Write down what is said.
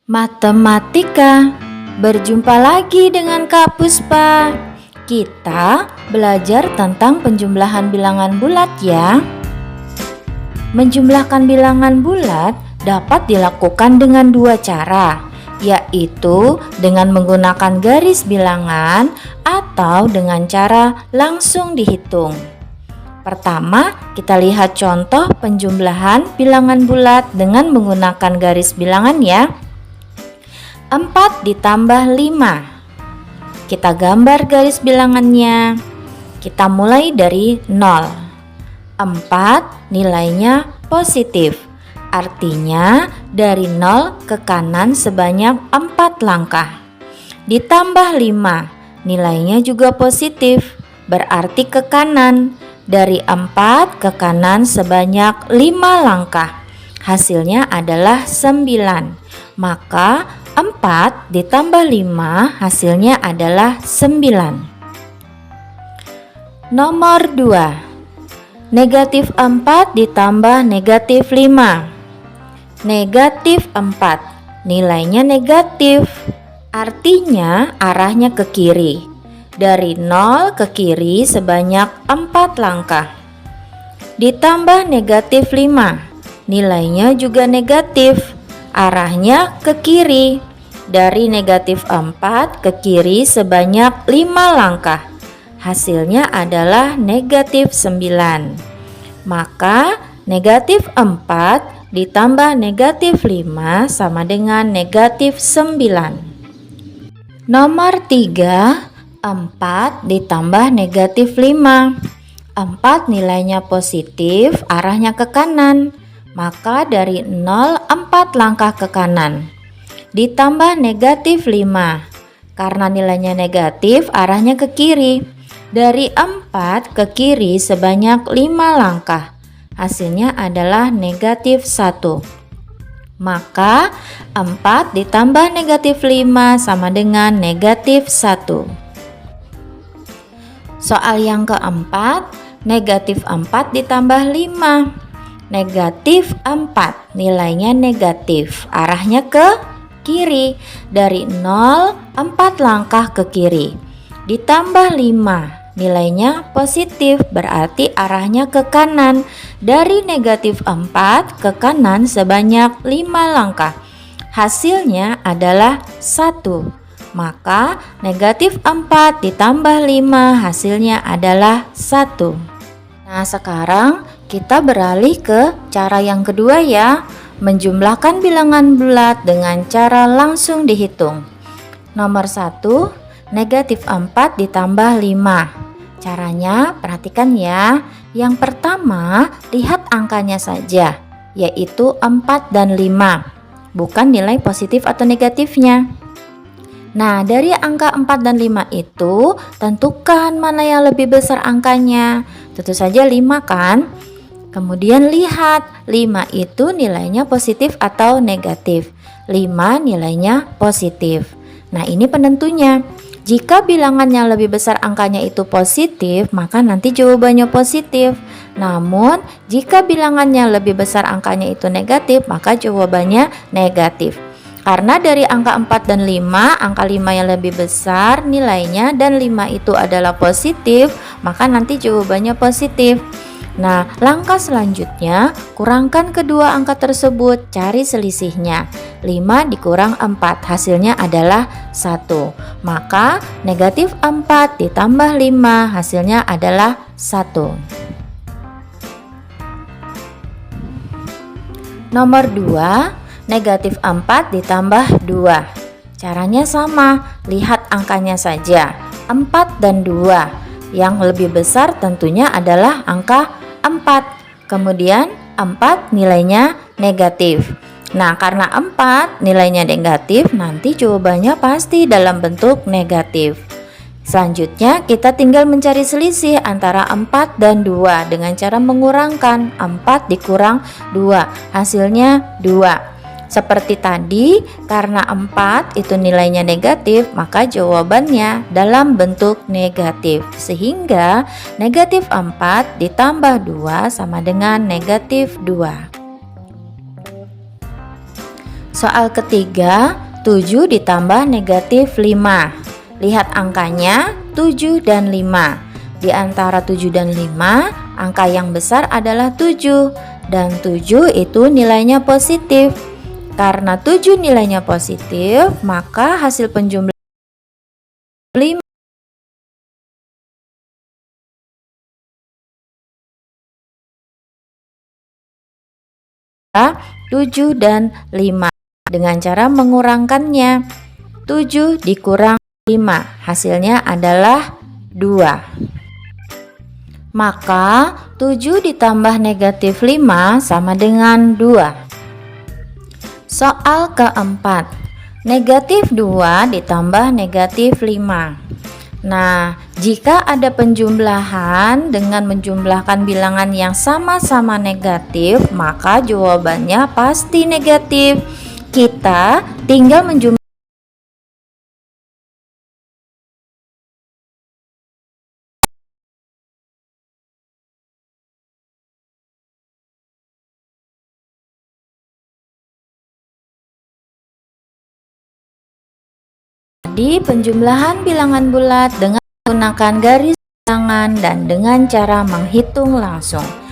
Matematika, berjumpa lagi dengan Kak Puspa. Kita belajar tentang penjumlahan bilangan bulat ya. Menjumlahkan bilangan bulat dapat dilakukan dengan dua cara, yaitu dengan menggunakan garis bilangan atau dengan cara langsung dihitung. Pertama, kita lihat contoh penjumlahan bilangan bulat dengan menggunakan garis bilangan ya. 4 ditambah 5. Kita gambar garis bilangannya. Kita mulai dari 0. 4 nilainya positif. Artinya dari 0 ke kanan sebanyak 4 langkah. Ditambah 5, nilainya juga positif. Berarti ke kanan. Dari 4 ke kanan sebanyak 5 langkah. Hasilnya adalah 9. Maka 4 ditambah 5 hasilnya adalah 9. Nomor 2. Negatif 4 ditambah negatif 5. Negatif 4 nilainya negatif. Artinya arahnya ke kiri. Dari 0 ke kiri sebanyak 4 langkah. Ditambah negatif 5, nilainya juga negatif. Arahnya ke kiri. Dari negatif 4 ke kiri sebanyak 5 langkah. Hasilnya adalah negatif 9. Maka negatif 4 ditambah negatif 5 sama dengan negatif 9. Nomor 3. 4 ditambah negatif 5. 4 nilainya positif, arahnya ke kanan. Maka dari 0, 4 langkah ke kanan. Ditambah negatif 5. Karena nilainya negatif, arahnya ke kiri. Dari 4 ke kiri sebanyak 5 langkah. Hasilnya adalah negatif 1. Maka 4 ditambah negatif 5 sama dengan negatif 1. Soal yang keempat, negatif 4 ditambah 5. Negatif 4 nilainya negatif, arahnya ke kiri. Dari 0, 4 langkah ke kiri. Ditambah 5, nilainya positif, berarti arahnya ke kanan. Dari negatif 4 ke kanan sebanyak 5 langkah. Hasilnya adalah 1. Maka negatif 4 ditambah 5 hasilnya adalah 1. Nah, sekarang kita beralih ke cara yang kedua ya, menjumlahkan bilangan bulat dengan cara langsung dihitung. Nomor 1, negatif 4 ditambah 5. Caranya perhatikan ya. Yang pertama, lihat angkanya saja, yaitu 4 dan 5, bukan nilai positif atau negatifnya. Nah, dari angka 4 dan 5 itu tentukan mana yang lebih besar angkanya. Tentu saja 5 kan? Kemudian lihat 5 itu nilainya positif atau negatif. 5 nilainya positif. Nah, ini penentunya. Jika bilangannya lebih besar angkanya itu positif, maka nanti jawabannya positif. Namun, jika bilangannya lebih besar angkanya itu negatif, maka jawabannya negatif. Karena dari angka 4 dan 5, angka 5 yang lebih besar nilainya dan 5 itu adalah positif, maka nanti jawabannya positif. Nah, langkah selanjutnya, kurangkan kedua angka tersebut, cari selisihnya. 5 dikurang 4, hasilnya adalah 1. Maka negatif 4 ditambah 5, hasilnya adalah 1. Nomor 2, negatif 4 ditambah 2. Caranya sama, lihat angkanya saja, 4 dan 2. Yang lebih besar tentunya adalah angka 4. Kemudian 4 nilainya negatif. Nah, karena 4 nilainya negatif, nanti jawabannya pasti dalam bentuk negatif. Selanjutnya kita tinggal mencari selisih antara 4 dan 2 dengan cara mengurangkan. 4 dikurang 2, hasilnya 2. Seperti tadi, karena 4 itu nilainya negatif, maka jawabannya dalam bentuk negatif. Sehingga negatif 4 ditambah 2 sama dengan negatif 2. Soal ketiga, 7 ditambah negatif 5. Lihat angkanya 7 dan 5. Di antara 7 dan 5, angka yang besar adalah 7. Dan 7 itu nilainya positif. Karena 7 nilainya positif, maka hasil penjumlahan 5 7 dan 5 dengan cara mengurangkannya. 7 dikurang 5 hasilnya adalah 2. Maka 7 ditambah negatif 5 sama dengan 2. Soal keempat, negatif 2 ditambah negatif 5. Nah, jika ada penjumlahan dengan menjumlahkan bilangan yang sama-sama negatif, maka jawabannya pasti negatif. Kita tinggal menjumlahkan di penjumlahan bilangan bulat dengan menggunakan garis bilangan dan dengan cara menghitung langsung.